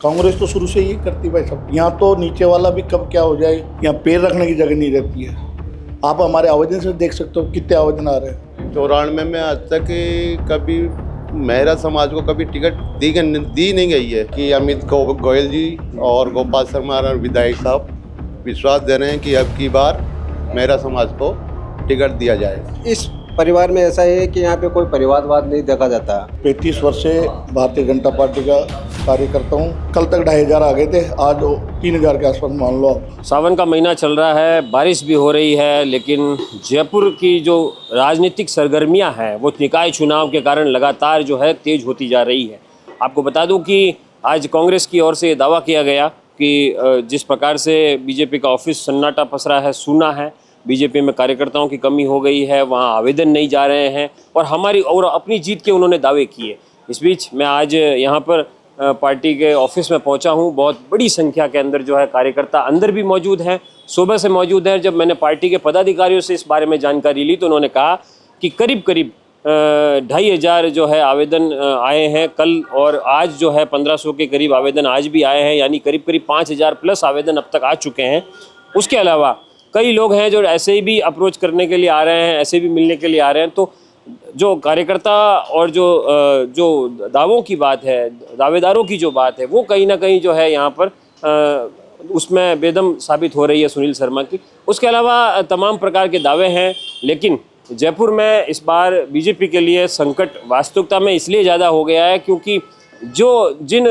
कांग्रेस तो शुरू से ही करती भाई सब। यहाँ तो नीचे वाला भी कब क्या हो जाए, यहाँ पैर रखने की जगह नहीं रहती है। आप हमारे आवेदन से देख सकते हो कितने आवेदन आ रहे हैं। 94 में आज तक कभी मेहरा समाज को कभी टिकट दी नहीं गई है कि अमित गोयल जी और गोपाल शर्मा विधायक साहब विश्वास दे रहे हैं कि अब की बार मेहरा समाज को टिकट दिया जाएगा। इस परिवार में ऐसा है कि यहाँ पे कोई परिवारवाद नहीं देखा जाता। 35 वर्ष से भारतीय जनता पार्टी का कार्य करता हूँ। कल तक 2500 आ गए थे, आज 3000 के आसपास मान लो आप। सावन का महीना चल रहा है, बारिश भी हो रही है, लेकिन जयपुर की जो राजनीतिक सरगर्मियां हैं वो निकाय चुनाव के कारण लगातार जो है तेज होती जा रही है। आपको बता दूं कि आज कांग्रेस की ओर से दावा किया गया कि जिस प्रकार से बीजेपी का ऑफिस सन्नाटा पसरा है, सूना है, बीजेपी में कार्यकर्ताओं की कमी हो गई है, वहाँ आवेदन नहीं जा रहे हैं और अपनी जीत के उन्होंने दावे किए। इस बीच मैं आज यहाँ पर पार्टी के ऑफिस में पहुंचा हूं। बहुत बड़ी संख्या के अंदर जो है कार्यकर्ता अंदर भी मौजूद हैं, सुबह से मौजूद हैं। जब मैंने पार्टी के पदाधिकारियों से इस बारे में जानकारी ली तो उन्होंने कहा कि करीब 2500 जो है आवेदन आए हैं कल, और आज जो है 1500 के करीब आवेदन आज भी आए हैं, यानी करीब 5000 प्लस आवेदन अब तक आ चुके हैं। उसके अलावा कई लोग हैं जो ऐसे ही भी अप्रोच करने के लिए आ रहे हैं, ऐसे भी मिलने के लिए आ रहे हैं। तो जो कार्यकर्ता और जो दावों की बात है, दावेदारों की जो बात है, वो कहीं ना कहीं जो है यहाँ पर उसमें बेदम साबित हो रही है सुनील शर्मा की। उसके अलावा तमाम प्रकार के दावे हैं, लेकिन जयपुर में इस बार बीजेपी के लिए संकट वास्तविकता में इसलिए ज़्यादा हो गया है क्योंकि जिन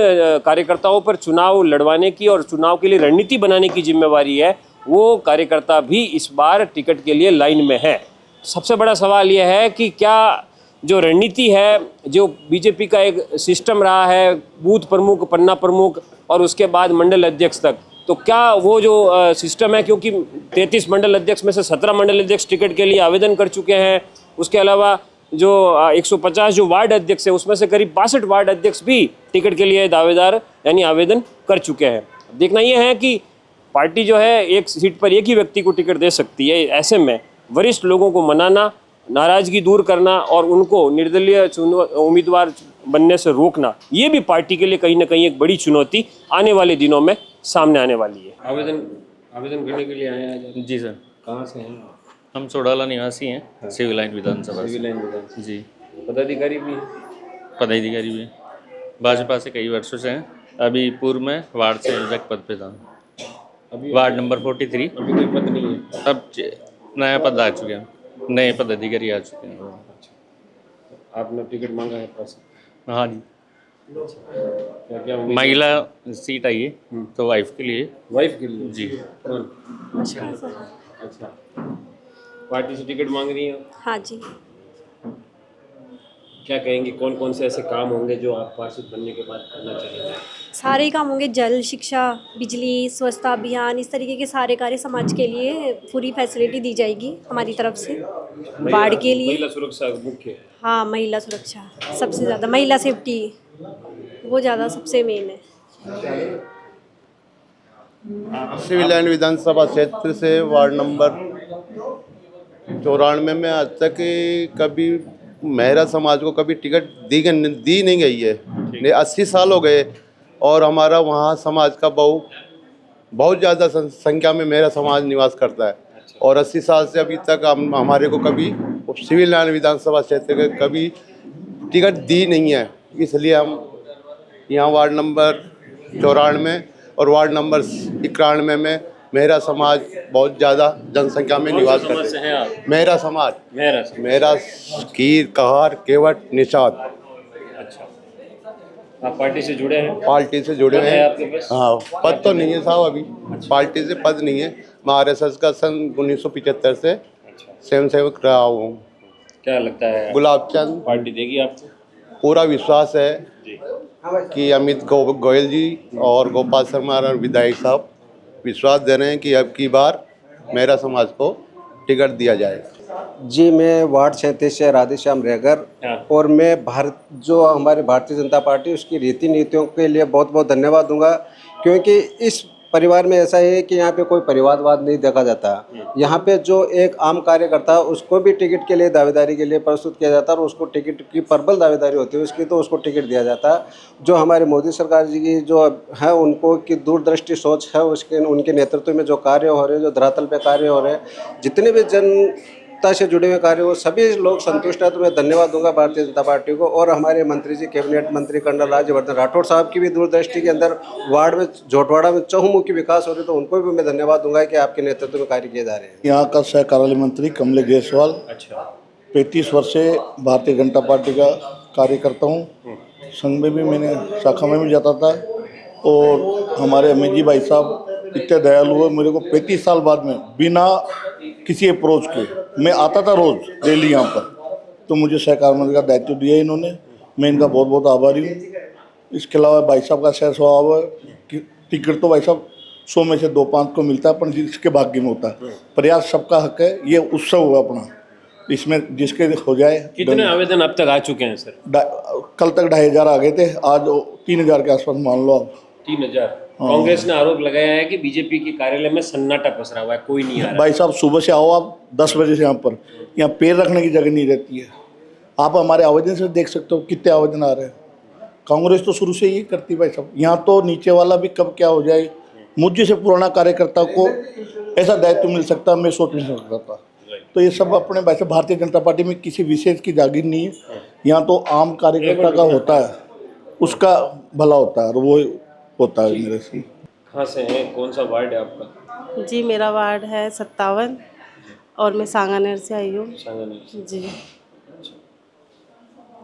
कार्यकर्ताओं पर चुनाव लड़वाने की और चुनाव के लिए रणनीति बनाने की जिम्मेवारी है, वो कार्यकर्ता भी इस बार टिकट के लिए लाइन में है। सबसे बड़ा सवाल यह है कि क्या जो रणनीति है, जो बीजेपी का एक सिस्टम रहा है, बूथ प्रमुख, पन्ना प्रमुख और उसके बाद मंडल अध्यक्ष तक, तो क्या वो जो सिस्टम है, क्योंकि 33 मंडल अध्यक्ष में से 17 मंडल अध्यक्ष टिकट के लिए आवेदन कर चुके हैं। उसके अलावा जो 150 जो वार्ड अध्यक्ष है उसमें से करीब 62 वार्ड अध्यक्ष भी टिकट के लिए दावेदार यानी आवेदन कर चुके हैं। देखना यह है कि पार्टी जो है एक सीट पर एक ही व्यक्ति को टिकट दे सकती है। ऐसे में वरिष्ठ लोगों को मनाना, नाराजगी दूर करना और उनको निर्दलीय उम्मीदवार बनने से रोकना, ये भी पार्टी के लिए कहीं ना कहीं एक बड़ी चुनौती आने वाले दिनों में सामने आने वाली है। आवेदन करने के लिए आए हैं? जी सर। कहाँ से हैं? हम चौड़ाला निवासी हैं। हाँ। सिविल लाइन विधानसभा जी। पदाधिकारी भी हैं? पदाधिकारी भी भाजपा से कई वर्षों से हैं। अभी पूर्व में वार्ड संयोजक पद पे था, अभी वार्ड नंबर 43। अभी कोई पद नहीं है? अब नया पद आ चुके हैं, नए पदाधिकारी आ चुके हैं। आपने टिकट मांगा है पास? हाँ जी। क्या क्या महिला सीट आई है तो वाइफ के लिए जी। अच्छा, पार्टी से टिकट मांग रही है? हाँ जी। क्या कहेंगे, कौन कौन से ऐसे काम होंगे जो आप पार्षद बनने के बाद करना चाहेंगे? सारे ही काम होंगे, जल, शिक्षा, बिजली, स्वच्छता अभियान, इस तरीके के सारे कार्य समाज के लिए पूरी फैसिलिटी दी जाएगी हमारी तरफ से। बाढ़ के लिए महिला सुरक्षा मुख्य है। हाँ, महिला सुरक्षा सबसे ज़्यादा, महिला सेफ्टी वो ज़्यादा सबसे मेन है। सिविल लाइन विधानसभा क्षेत्र से वार्ड नंबर 94 में आज तक कभी मेहरा समाज को कभी टिकट दी नहीं गई है। 80 साल हो गए और हमारा वहाँ समाज का बहुत ज़्यादा संख्या में मेहरा समाज निवास करता है। और 80 साल से अभी तक हमारे को कभी सिविल लाइन विधानसभा क्षेत्र के कभी टिकट दी नहीं है। इसलिए हम यहाँ वार्ड नंबर 94 और वार्ड नंबर 91 में मेहरा समाज बहुत ज़्यादा जनसंख्या में निवास करते हैं। मेहरा समाज, मेहरा, कीर, कहार, केवट, निषाद। अच्छा, आप पार्टी से जुड़े हैं? पार्टी से जुड़े हैं। हाँ, पद तो नहीं है साहब, अभी पार्टी से पद नहीं है। मैं RSS का सन 1975 से स्वयं सेवक रहा हूँ। क्या लगता है गुलाब चंद पार्टी देगी आपको? पूरा विश्वास है कि अमित गोयल जी और गोपाल शर्मा विधायक साहब विश्वास दे रहे हैं कि अब की बार मेहरा समाज को टिकट दिया जाएगा। जी, मैं वार्ड 37 से राधेश्याम रेगर। और मैं जो हमारे भारतीय जनता पार्टी उसकी रीति नीतियों के लिए बहुत बहुत धन्यवाद दूंगा, क्योंकि इस परिवार में ऐसा है कि यहाँ पे कोई परिवारवाद नहीं देखा जाता। यहाँ पे जो एक आम कार्यकर्ता है उसको भी टिकट के लिए दावेदारी के लिए प्रस्तुत किया जाता है और उसको टिकट की प्रबल दावेदारी होती है उसकी, तो उसको टिकट दिया जाता है। जो हमारे मोदी सरकार जी की जो है उनको की दूरदृष्टि सोच है, उसके उनके नेतृत्व में जो कार्य हो रहे हैं, जो धरातल पे कार्य हो रहे हैं, जितने भी जनता से जुड़े हुए कार्य हो, सभी लोग संतुष्ट है। तो मैं धन्यवाद दूंगा भारतीय जनता पार्टी को और हमारे मंत्री जी, कैबिनेट मंत्री कर्नल राज्यवर्धन राठौड़ साहब की भी दूरदृष्टि के अंदर वार्ड में झोटवाड़ा में चहुमुखी विकास हो रही है, तो उनको भी मैं धन्यवाद दूंगा कि आपके नेतृत्व में कार्य किए जा रहे हैं। यहाँ का सह कार्यालय मंत्री कमलेश जायसवाल, अच्छा, 35 वर्ष से भारतीय जनता पार्टी का कार्य करता हूँ। संघ में भी मैंने शाखा में भी जाता था और हमारे अमित जी भाई साहब इतने दयालु हुए, मेरे को 35 साल बाद में बिना किसी अप्रोच के मैं आता था रोज डेली यहाँ पर, तो मुझे सहकार मंत्री का दायित्व दिया इन्होंने, मैं इनका बहुत बहुत आभारी हूँ। इसके अलावा भाई साहब का सह स्वभाव है कि टिकट तो भाई साहब 100 में से 2-5 को मिलता है, पर जिसके भाग्य में होता है। प्रयास सबका हक है, ये उत्सव हुआ अपना, इसमें जिसके हो जाए। कितने आवेदन अब तक आ चुके हैं सर? कल तक 2500 आ गए थे, आज 3000 के आसपास मान लो आप। 3000। कांग्रेस ने आरोप लगाया है कि बीजेपी के कार्यालय में सन्नाटा पसरा हुआ है, कोई नहीं आ रहा। भाई साहब सुबह से आओ आप 10 बजे से यहाँ पैर रखने की जगह नहीं रहती है। आप हमारे आवेदन से देख सकते हो कितने आवेदन आ रहे हैं। कांग्रेस तो शुरू से ही करती भाई साहब, यहाँ तो नीचे वाला भी कब क्या हो जाए, मुझे से पुराना कार्यकर्ता को ऐसा दायित्व मिल सकता, मैं सोच नहीं सकता था। तो ये सब अपने भाई साहब, भारतीय जनता पार्टी में किसी विशेष की जागीर नहीं है, यहाँ तो आम कार्यकर्ता का होता है, उसका भला होता है और वो होता है मेरे से। कहाँ से हैं, कौन सा वार्ड है आपका? जी मेरा वार्ड है 57 और मैं सांगानेर से आई हूँ। सांगानेर। जी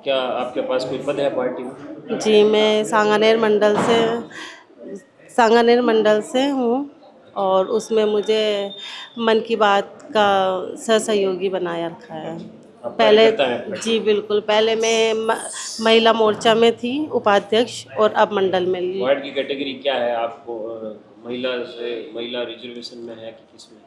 क्या आपके पास कोई पद है पार्टी में? जी मैं सांगानेर मंडल से हूँ और उसमें मुझे मन की बात का सहसहयोगी बनाया रखा है। पहले जी बिल्कुल, पहले मैं महिला मोर्चा में थी उपाध्यक्ष और अब मंडल में ली। वार्ड की कैटेगरी क्या है आपको? महिला रिजर्वेशन में है कि किसमें?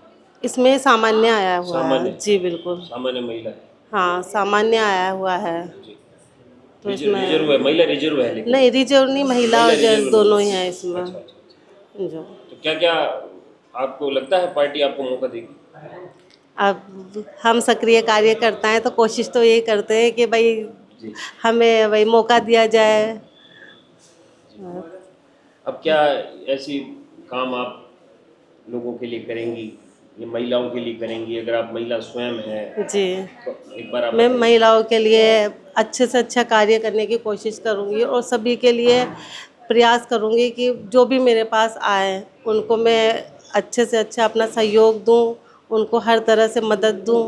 इसमें सामान्य आया हुआ सामान्य? है। जी बिल्कुल, सामान्य महिला है। हाँ सामान्य आया हुआ है। तो रिजर्व है, महिला रिजर्व है लेकिन? नहीं रिजर्व नहीं, महिला और जेंट्स दोनों ही हैं इसमें। अच्छा। जो तो क्या क्या आपको लगता है पार्टी आपको मौका देगी? अब हम सक्रिय कार्यकर्ता हैं तो कोशिश तो यही करते हैं कि भाई हमें भाई मौका दिया जाए। अब क्या ऐसी काम आप लोगों के लिए करेंगी, ये महिलाओं के लिए करेंगी? अगर आप महिला स्वयं हैं जी तो एक बार आप मैं महिलाओं के लिए अच्छे से अच्छा कार्य करने की कोशिश करूंगी और सभी के लिए प्रयास करूंगी कि जो भी मेरे पास आए उनको मैं अच्छे से अच्छा अपना सहयोग दूं, उनको हर तरह से मदद दूं